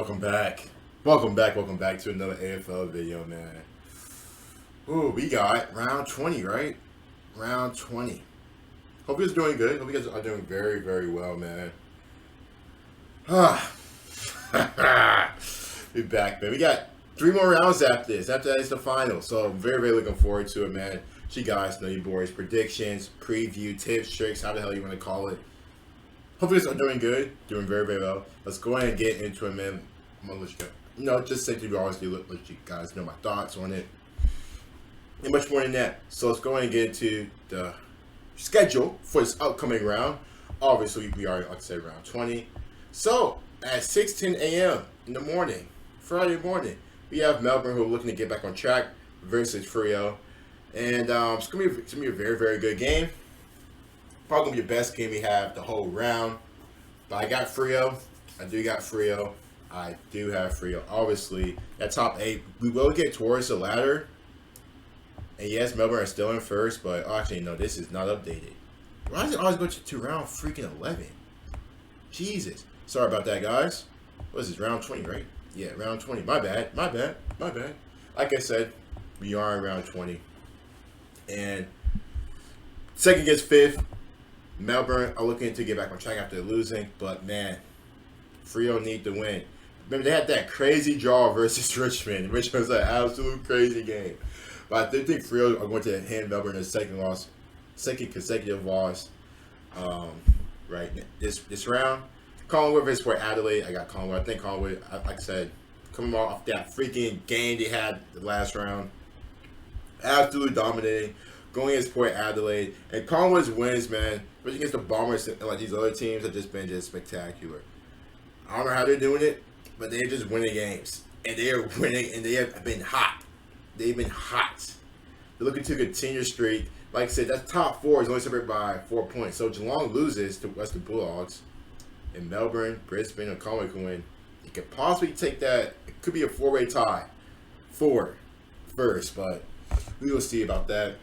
Welcome back. Welcome back to another AFL video, man. Ooh, we got round 20, right? Round 20. Hope you guys are doing good. Hope you guys are doing very, very well, man. We back, man. We got 3 more rounds after this. After that is the final. So I'm very, very looking forward to it, man. You guys know you boys. Predictions, preview, tips, tricks, how the hell you want to call it. Hope you guys are doing good. Doing very, very well. Let's go ahead and get into it, man. I'm gonna let you go. Just say to always do, let you guys know my thoughts on it. And much more than that. So let's go ahead and get into the schedule for this upcoming round. Obviously, we are, like I said, round 20. So at 6:10 a.m. in the morning, Friday morning, we have Melbourne, who are looking to get back on track, versus Freo. And it's gonna be a very, very good game. Probably gonna be the best game we have the whole round. But I got Freo. I do got Freo. I do have Freo. Obviously, at top 8, we will get towards the ladder. And yes, Melbourne are still in first, but actually, no, this is not updated. Why does it always go to round freaking 11? Jesus. Sorry about that, guys. What is this, round 20, right? Yeah, round 20. My bad. Like I said, we are in round 20. And second against fifth, Melbourne are looking to get back on track after losing, but man, Freo need to win. Remember, they had that crazy draw versus Richmond, which was an absolute crazy game. But I do think Freo are going to hand Melbourne a second consecutive loss. Right this round. Collingwood versus Port Adelaide. I got Collingwood. I think Collingwood, like I said, coming off that freaking game they had the last round, absolutely dominating, going against Port Adelaide. And Collingwood's wins, man, especially against the Bombers and like these other teams, have just been spectacular. I don't know how they're doing it, but they're just winning games. And they are winning, and they have been hot. They've been hot. They're looking to continue streak. Like I said, that top 4 is only separated by 4 points. So Geelong loses to Western Bulldogs, and Melbourne, Brisbane, and Collingwood can win. They could possibly take that. It could be a 4-way tie for first, but we will see about that.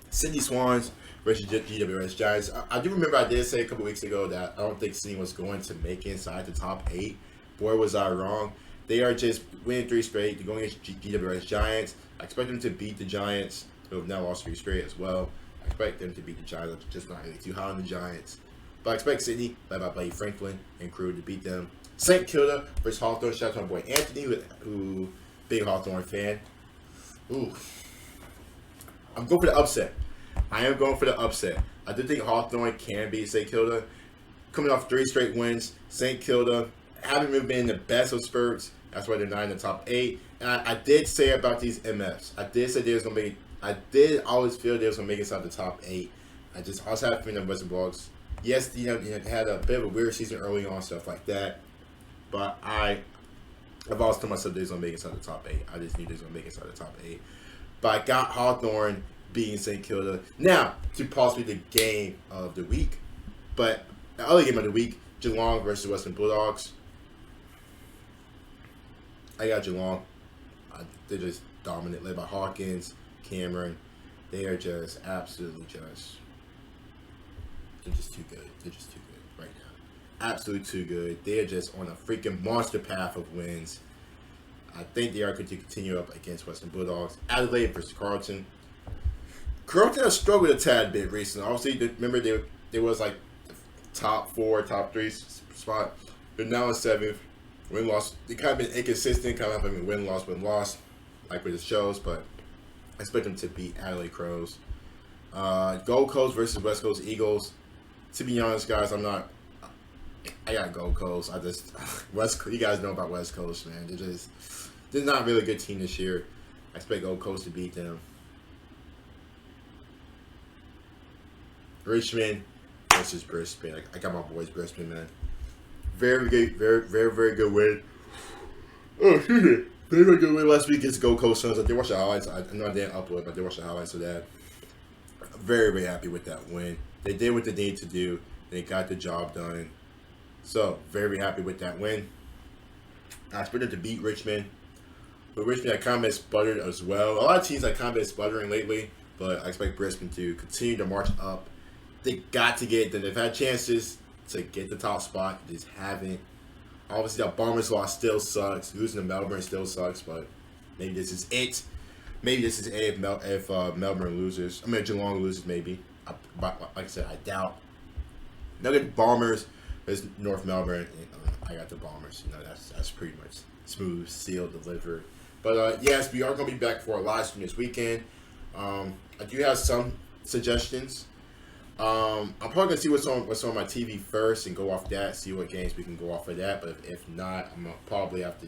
Sydney Swans versus GWS Giants. I do remember I did say a couple weeks ago that I don't think Sydney was going to make it inside the top 8. Boy, was I wrong. They are just winning 3 straight. They're going against GWS Giants. I expect them to beat the Giants, who have now lost 3 straight as well. I expect them to beat the Giants. I'm just not really too high on the Giants. But I expect Sydney, led by Blake Franklin and crew, to beat them. St. Kilda versus Hawthorn. Shout out to my boy Anthony, who big Hawthorn fan. Ooh. I'm going for the upset. I am going for the upset. I do think Hawthorn can beat St. Kilda. Coming off 3 straight wins, St. Kilda haven't really been in the best of spurts. That's why they're not in the top 8. And I did say about these MFs. I did say they was going to make. I did always feel they was going to make it inside the top 8. I also had a feeling the Western Bulldogs. Yes, they had a bit of a weird season early on, stuff like that. But I've always told myself they was going to make it inside the top 8. I just knew they was going to make it inside the top 8. But I got Hawthorn beating St. Kilda. Now, to possibly the game of the week. But the other game of the week, Geelong versus Western Bulldogs. I got Geelong. They're just dominant, led by Hawkins, Cameron. They are just absolutely they're just too good. They're just too good right now. Absolutely too good. They are just on a freaking monster path of wins. I think they are going to continue up against Western Bulldogs. Adelaide versus Carlton. Carlton has struggled a tad bit recently. Obviously, remember they was like top 4, top 3 spot. They're now in 7th. Win-loss. They kind of been inconsistent. Win-loss, like with the shows. But I expect them to beat Adelaide Crows. Gold Coast versus West Coast Eagles. To be honest, guys, I got Gold Coast. You guys know about West Coast, man. They're not really a good team this year. I expect Gold Coast to beat them. Richmond versus Brisbane. I got my boys Brisbane, man. Very good, very good win. Oh, excuse me. Very good win last week against Gold Coast Suns. I did watch the highlights. I know I didn't upload, but I did watch the highlights of that. Very, very happy with that win. They did what they needed to do. They got the job done. So, very happy with that win. I expect them to beat Richmond. But Richmond had kind of been sputtered as well. A lot of teams have kind of been sputtering lately. But I expect Brisbane to continue to march up. They got to get it done. They've had chances to get the top spot. They just haven't. Obviously, that Bombers loss still sucks. Losing to Melbourne still sucks, but maybe this is it. Maybe this is it if Melbourne loses. I mean, Geelong loses, maybe. But like I said, I doubt. Nugget Bombers is North Melbourne. I got the Bombers. That's pretty much smooth, sealed, delivered. But yes, we are going to be back for a live stream this weekend. I do have some suggestions. I'm probably gonna see what's on my TV first and go off that. See what games we can go off of that. But if not, I'm gonna probably have to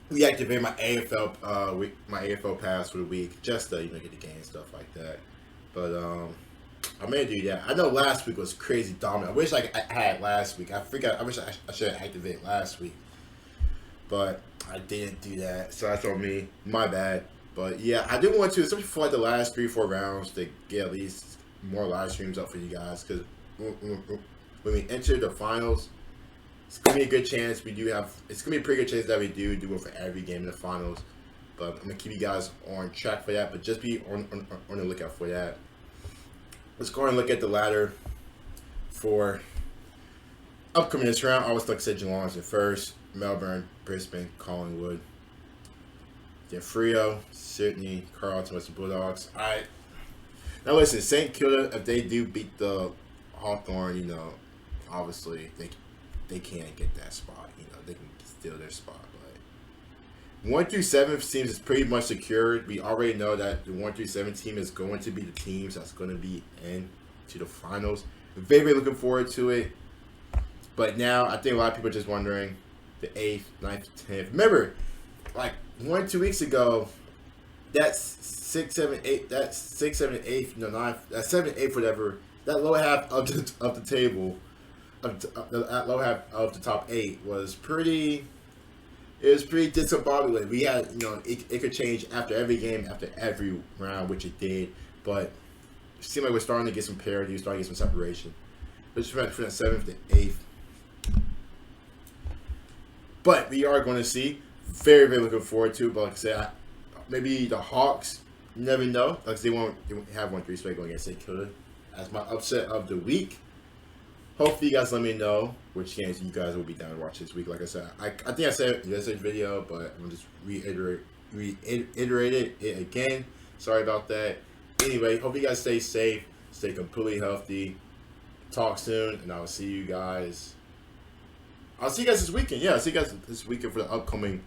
reactivate my AFL pass for the week just to get the game and stuff like that. But I'm gonna do that. I know last week was crazy dominant. I wish I had last week. I wish I should have activated last week, but I didn't do that. So that's on me. My bad. But yeah, I do want to, especially for the last 3-4 rounds, to get at least more live streams up for you guys, because when we enter the finals, it's gonna be a good chance it's gonna be a pretty good chance that we do it for every game in the finals. But I'm gonna keep you guys on track for that. But just be on the lookout for that. Let's go ahead and look at the ladder for upcoming this round. I always like to say Geelong's in first, Melbourne, Brisbane, Collingwood, then Freo, Sydney, Carlton, Western Bulldogs. Now listen, St. Kilda, if they do beat the Hawthorn, obviously they can't get that spot. They can steal their spot. But 1 through 7 seems is pretty much secured. We already know that the 1 through 7 team is going to be the teams that's going to be into the finals. Very, very looking forward to it. But now I think a lot of people are just wondering the 8th, 9th, 10th. Remember, like 1-2 weeks ago, that's 6, 7, 8. That's 6, 7, 8. No, 9. That's 7, 8, whatever. That low half of the table, that low half of the top 8 was pretty. It was pretty discombobulated. We had, it could change after every game, after every round, which it did. But it seemed like we're starting to get some parity, we're starting to get some separation. Just from that 7th to 8th. But we are going to see. Very, very looking forward to it. But like I said, maybe the Hawks, you never know. Like they won't have 1-3 straight going against St. Kilda. That's my upset of the week. Hopefully you guys let me know which games you guys will be down to watch this week. Like I said, I think I said it in yesterday's video, but I'm just reiterated it again. Sorry about that. Anyway, hope you guys stay safe, stay completely healthy. Talk soon, and I'll see you guys. I'll see you guys this weekend. Yeah, I'll see you guys this weekend for the upcoming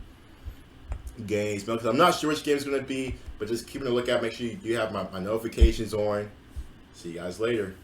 games. Because I'm not sure which game it's going to be, but just keep a lookout. Make sure you have my notifications on. See you guys later.